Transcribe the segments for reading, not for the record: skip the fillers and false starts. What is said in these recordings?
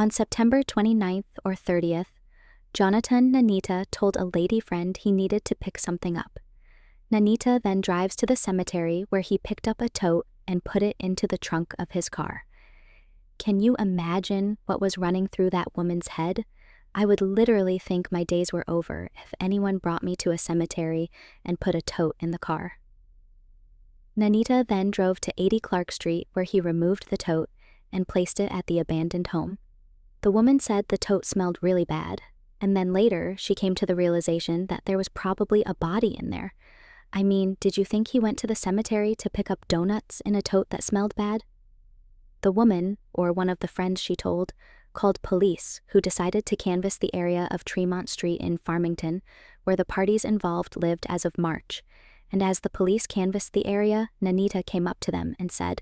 On September 29th or 30th, Jonathan Nanita told a lady friend he needed to pick something up. Nanita then drives to the cemetery where he picked up a tote and put it into the trunk of his car. Can you imagine what was running through that woman's head? I would literally think my days were over if anyone brought me to a cemetery and put a tote in the car. Nanita then drove to 80 Clark Street where he removed the tote and placed it at the abandoned home. The woman said the tote smelled really bad, and then later she came to the realization that there was probably a body in there. I mean, did you think he went to the cemetery to pick up donuts in a tote that smelled bad? The woman, or one of the friends she told, called police, who decided to canvass the area of Tremont Street in Farmington, where the parties involved lived as of March. And as the police canvassed the area, Nanita came up to them and said,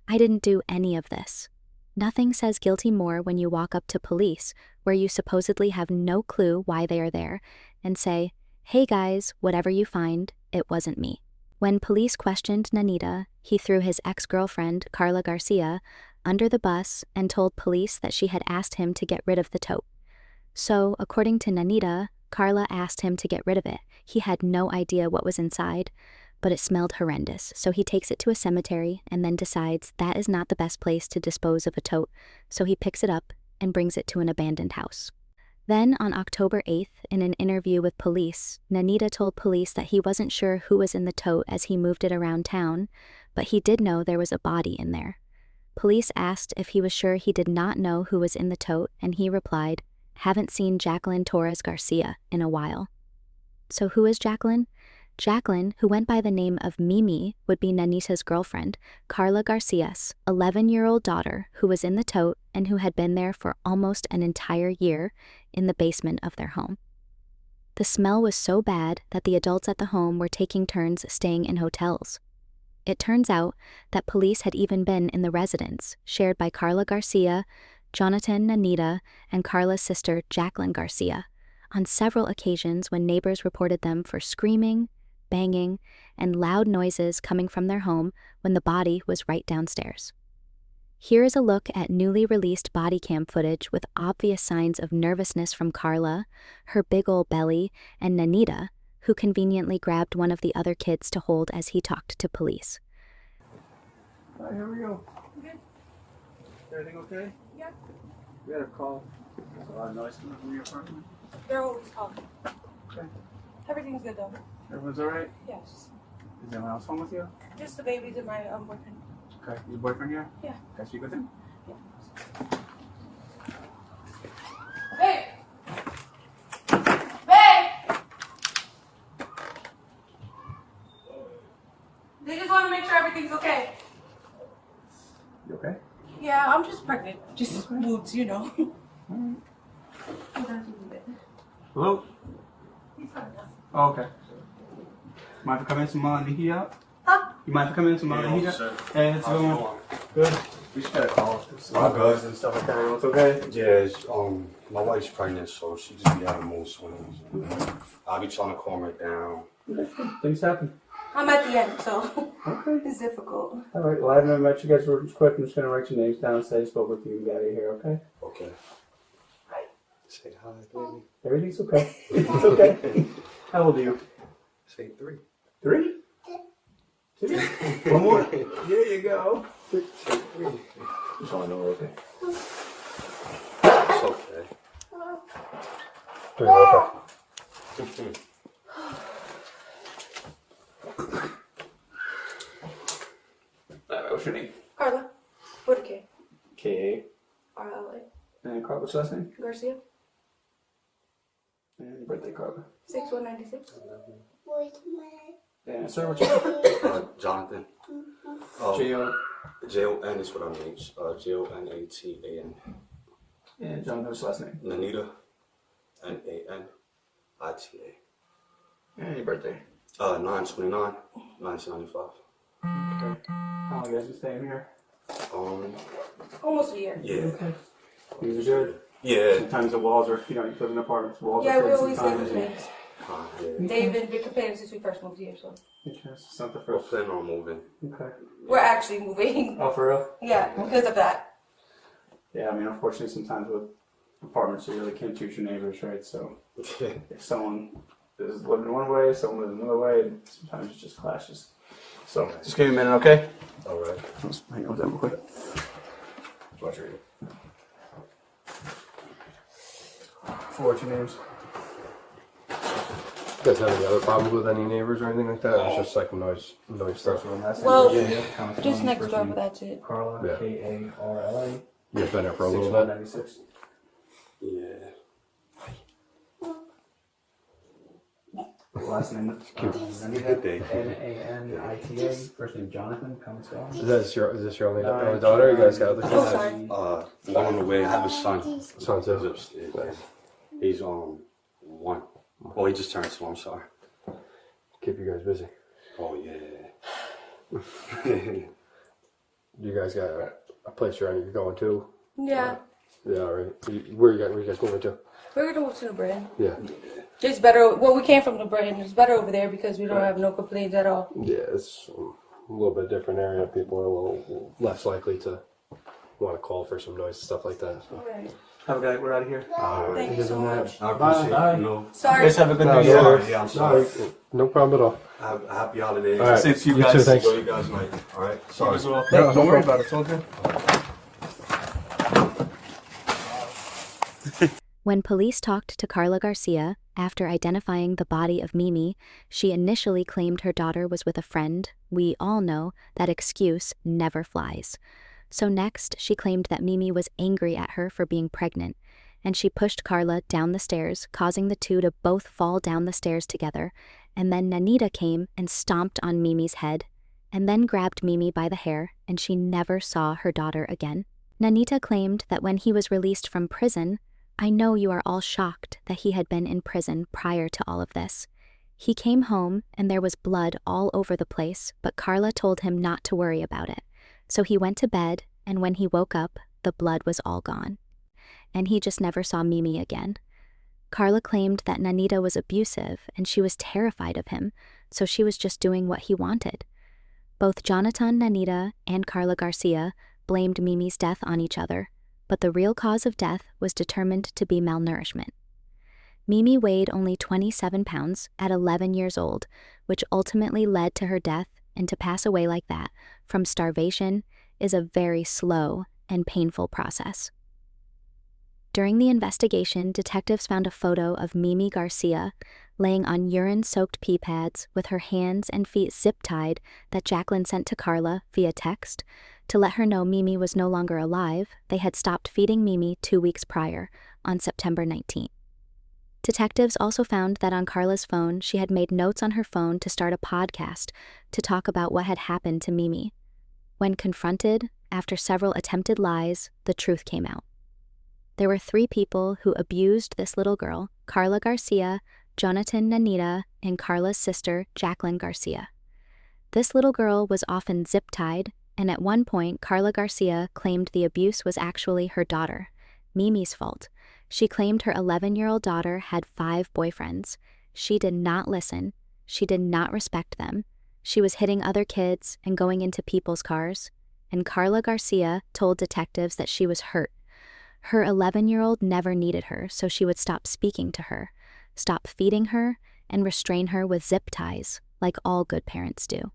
"I didn't do any of this." Nothing says guilty more when you walk up to police, where you supposedly have no clue why they are there, and say, "Hey guys, whatever you find, it wasn't me." When police questioned Nanita, he threw his ex-girlfriend, Carla Garcia, under the bus and told police that she had asked him to get rid of the tote. So, according to Nanita, Carla asked him to get rid of it. He had no idea what was inside, but it smelled horrendous, so he takes it to a cemetery and then decides that is not the best place to dispose of a tote, so he picks it up and brings it to an abandoned house. Then, on October 8th, in an interview with police, Nanita told police that he wasn't sure who was in the tote as he moved it around town, but he did know there was a body in there. Police asked if he was sure he did not know who was in the tote, and he replied, "Haven't seen Jacqueline Torres-Garcia in a while." So who is Jacqueline? Jacqueline, who went by the name of Mimi, would be Nanita's girlfriend, Carla Garcia's 11-year-old daughter, who was in the tote and who had been there for almost an entire year in the basement of their home. The smell was so bad that the adults at the home were taking turns staying in hotels. It turns out that police had even been in the residence, shared by Carla Garcia, Jonathan Nanita, and Carla's sister, Jacqueline Garcia, on several occasions when neighbors reported them for screaming, banging, and loud noises coming from their home when the body was right downstairs. Here is a look at newly released body cam footage with obvious signs of nervousness from Carla, her big old belly, and Nanita, who conveniently grabbed one of the other kids to hold as he talked to police. All right, here we go. Good. Everything okay? Yeah. We had a call. There's a lot of noise coming from your apartment. They're always talking. Okay. Everything's good though. Everyone's all right? Yes. Is anyone else home with you? Just the babies and my boyfriend. Okay. Your boyfriend here? Yeah. Can I speak with him? Yeah. Hey! Hey! They just want to make sure everything's okay. You okay? Yeah, I'm just pregnant. Just moods, you know. All right. Hold on to a bit. Hello? He's coming now. Oh, okay. Mind if I come in some more and heat up? Huh? You mind if I come in some more and heat up? Hey, it's going. Good. We just got a call. My good and stuff like that. Everyone's okay? Yeah, my wife's pregnant, so she just be having mood swings. I'll be trying to calm her down. Things happen. I'm at the end, so Okay. it's difficult. All right. Well, I haven't met you guys real quick. I'm just going to write your names down and say I spoke with you and get out of here, okay? Okay. Say hi, baby. Everything's okay. It's okay. How old are you? Say 3. 3? 2? One more? There you go. Say 3. Just want to know we're okay. It's okay. Okay. What's your name? Carla. What a K. K. RLA. And Carla, what's your last name? Garcia. And your birthday, Carla. 6196. And sir, what's your name? Jonathan. J-O. Jon is what I mean. Jonatan. And Jonathan, what's your last name? Nanita. Nanita. And your birthday. 9/29, 1995. Okay. How long you guys been staying here? Almost a year. Yeah. Okay. Things are good. Yeah. Sometimes the walls are, you live in apartments, walls Yeah, are we thin always live with sometimes. twins. Yeah. They've been companions since we first moved here, so Interesting. Something We're first. planning on moving. Okay. we're actually moving. Oh, for real? Yeah, because of that. Yeah, I mean, unfortunately, sometimes with apartments, you really can't choose your neighbors, right? So if someone is living one way, someone lives another way, sometimes it just clashes. So just give me a minute, okay? All right. Let's hang on with that real quick. Pleasure. What's your names? You guys have any other problems with any neighbors or anything like that? Or it's just like noise stuff. Well, just next door, but that's it. Carla, Yeah. Karla. You've been there for a little bit. 6196. Yeah. Last name Good day. Nanita. First name Jonathan. Comments going? Is this your only daughter? You guys got other Oh, kids? sorry. One on the way. I have a son. Son He's too. upstairs. Nice. He's 1. Oh, he just turned 2. I'm sorry. Keep you guys busy. Oh yeah. You guys got a place you're going to? Yeah. Yeah, all right. Where you guys going to? We're gonna move to New Britain. Yeah. It's better. Well, we came from New Britain. It's better over there because we don't have no complaints at all. Yeah, it's a little bit different area. People are a little less likely to want to call for some noise and stuff like that. So. Right. Have a good night. We're out of here. Thank you so much. I appreciate Bye. it. You know, You Sorry. guys have a good No, New Year. sorry. Yeah, I'm sorry. No problem at all. Have a happy holidays. All right. Same to you You guys. too, thanks. Enjoy you guys' night. All right. Sorry. As well. No, Don't no worry problem. about it. It's all good. When police talked to Karla Garcia after identifying the body of Mimi, she initially claimed her daughter was with a friend. We all know that excuse never flies. So next, she claimed that Mimi was angry at her for being pregnant, and she pushed Karla down the stairs, causing the two to both fall down the stairs together, and then Nanita came and stomped on Mimi's head, and then grabbed Mimi by the hair, and she never saw her daughter again. Nanita claimed that when he was released from prison, I know you are all shocked that he had been in prison prior to all of this. He came home and there was blood all over the place, but Karla told him not to worry about it. So he went to bed, and when he woke up, the blood was all gone. And he just never saw Mimi again. Karla claimed that Nanita was abusive and she was terrified of him, so she was just doing what he wanted. Both Jonathan Nanita and Karla Garcia blamed Mimi's death on each other, but the real cause of death was determined to be malnourishment. Mimi weighed only 27 pounds at 11 years old, which ultimately led to her death, and to pass away like that from starvation is a very slow and painful process. During the investigation, detectives found a photo of Mimi Garcia laying on urine-soaked pee pads with her hands and feet zip-tied that Jacqueline sent to Karla via text to let her know Mimi was no longer alive. They had stopped feeding Mimi 2 weeks prior, on September 19th. Detectives also found that on Karla's phone, she had made notes on her phone to start a podcast to talk about what had happened to Mimi. When confronted, after several attempted lies, the truth came out. There were 3 people who abused this little girl: Karla Garcia, Jonathan Nanita, and Karla's sister, Jacqueline Garcia. This little girl was often zip-tied, and at one point, Karla Garcia claimed the abuse was actually her daughter, Mimi's fault. She claimed her 11-year-old daughter had 5 boyfriends. She did not listen. She did not respect them. She was hitting other kids and going into people's cars. And Karla Garcia told detectives that she was hurt. Her 11-year-old never needed her, so she would stop speaking to her, stop feeding her, and restrain her with zip ties, like all good parents do.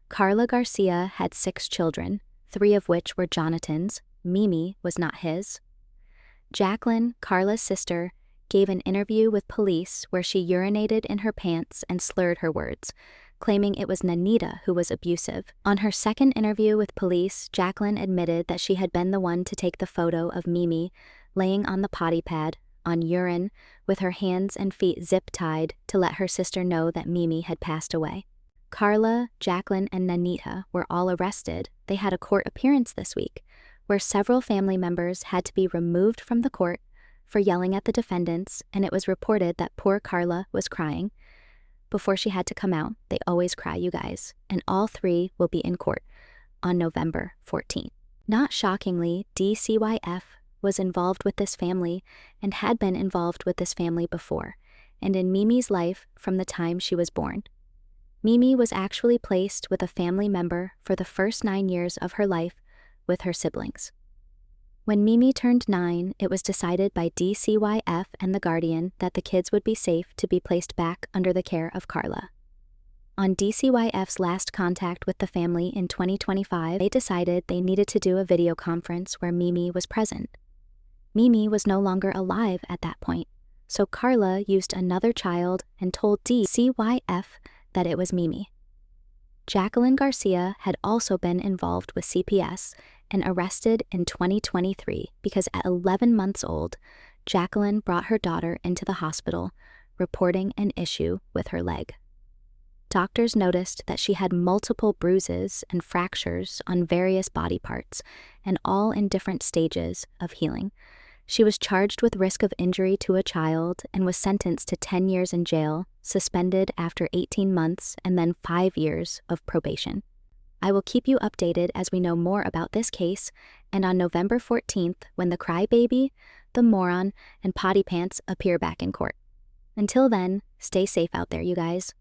Karla Garcia had 6 children, 3 of which were Jonathan's. Mimi was not his. Jacqueline, Karla's sister, gave an interview with police where she urinated in her pants and slurred her words, claiming it was Nanita who was abusive. On her second interview with police, Jacqueline admitted that she had been the one to take the photo of Mimi laying on the potty pad, on urine, with her hands and feet zip-tied to let her sister know that Mimi had passed away. Karla, Jacqueline, and Nanita were all arrested. They had a court appearance this week, where several family members had to be removed from the court for yelling at the defendants, and it was reported that poor Karla was crying. Before she had to come out, they always cry, you guys, and all 3 will be in court on November 14th. Not shockingly, DCYF was involved with this family and had been involved with this family before, and in Mimi's life from the time she was born. Mimi was actually placed with a family member for the first 9 years of her life with her siblings. When Mimi turned 9, it was decided by DCYF and the Guardian that the kids would be safe to be placed back under the care of Carla. On DCYF's last contact with the family in 2025, they decided they needed to do a video conference where Mimi was present. Mimi was no longer alive at that point, so Carla used another child and told DCYF that it was Mimi. Jacqueline Garcia had also been involved with CPS and arrested in 2023 because at 11 months old, Jacqueline brought her daughter into the hospital, reporting an issue with her leg. Doctors noticed that she had multiple bruises and fractures on various body parts, and all in different stages of healing. She was charged with risk of injury to a child and was sentenced to 10 years in jail, suspended after 18 months, and then 5 years of probation. I will keep you updated as we know more about this case, and on November 14th, when the crybaby, the moron, and potty pants appear back in court. Until then, stay safe out there, you guys.